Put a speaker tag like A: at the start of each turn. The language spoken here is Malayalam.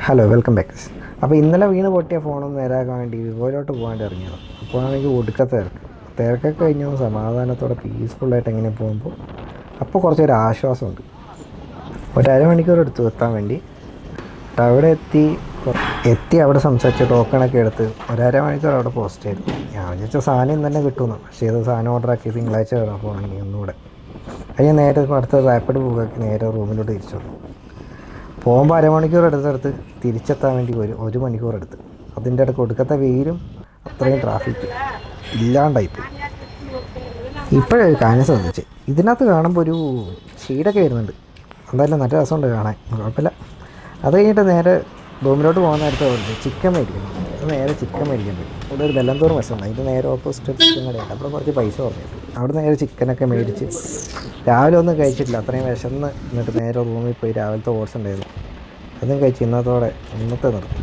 A: Hello welcome back. അപ്പോൾ ഇന്നലെ വീണ് പൊട്ടിയ ഫോണൊന്ന് നേരാക്കാൻ വേണ്ടി വിവോയിലോട്ട് പോകാണ്ട് ഇറങ്ങിയത്. അപ്പോൾ ആണെങ്കിൽ ഒടുക്കത്തെ തിരക്കൊക്കെ കഴിഞ്ഞു സമാധാനത്തോടെ പീസ്ഫുള്ളായിട്ട് എങ്ങനെ പോകുമ്പോൾ അപ്പോൾ കുറച്ചൊരു ആശ്വാസമുണ്ട്. ഒരു അരമണിക്കൂർ എടുത്തു എത്താൻ വേണ്ടി. അവിടെ എത്തി അവിടെ സംസാരിച്ച് ടോക്കണൊക്കെ എടുത്ത് ഒരമണിക്കൂർ അവിടെ പോസ്റ്റ് ചെയ്തു. ഞാൻ വിചാരിച്ച സാധനം ഇന്ന് തന്നെ കിട്ടുമെന്ന്. പക്ഷേ ഇത് സാധനം ഓർഡറാക്കി തിങ്കളാഴ്ച വരാൻ പോകണമെങ്കിൽ ഒന്നുകൂടെ അതിന് നേരെ അടുത്ത റാപ്പിഡ് ബുക്കാക്കി നേരെ റൂമിലോട്ട് തിരിച്ചു വന്നു. പോകുമ്പോൾ അരമണിക്കൂർ എടുത്തെടുത്ത് തിരിച്ചെത്താൻ വേണ്ടി ഒരു മണിക്കൂർ എടുത്ത്. അതിൻ്റെ ഇടയ്ക്ക് ഒടുക്കത്തെ വെയിലും അത്രയും ട്രാഫിക്ക് ഇല്ലാണ്ടായിപ്പോയി. ഇപ്പോഴൊരു കാര്യം ശ്രദ്ധിച്ച് ഇതിനകത്ത് കാണുമ്പോൾ ഒരു ഷെയ്ഡൊക്കെ വരുന്നുണ്ട്. എന്തായാലും നല്ല രസമുണ്ട് കാണാൻ, കുഴപ്പമില്ല. അത് കഴിഞ്ഞിട്ട് നേരെ റൂമിലോട്ട് പോകുന്ന നേരത്തെ ചിക്കൻ മേടിക്കണം. നേരെ ചിക്കൻ മേടിക്കുന്നുണ്ട്. ഇവിടെ ഒരു ബെല്ലന്തൂർ മെസ്സുണ്ട്, അതിൻ്റെ നേരെ ഓപ്പോസിറ്റ് ചിക്കൻ കടയുണ്ട്. അപ്പോൾ കുറച്ച് പൈസ പറഞ്ഞിട്ട് അവിടെ നേരെ ചിക്കനൊക്കെ മേടിച്ച് രാവിലെ ഒന്നും കഴിച്ചിട്ടില്ല, അത്രയും വിശന്ന്. എന്നിട്ട് നേരെ റൂമിൽ പോയി രാവിലത്തെ ഓട്സ് ഉണ്ടായിരുന്നു, അതും കഴിച്ച് ഇന്നത്തെ നിർത്തി.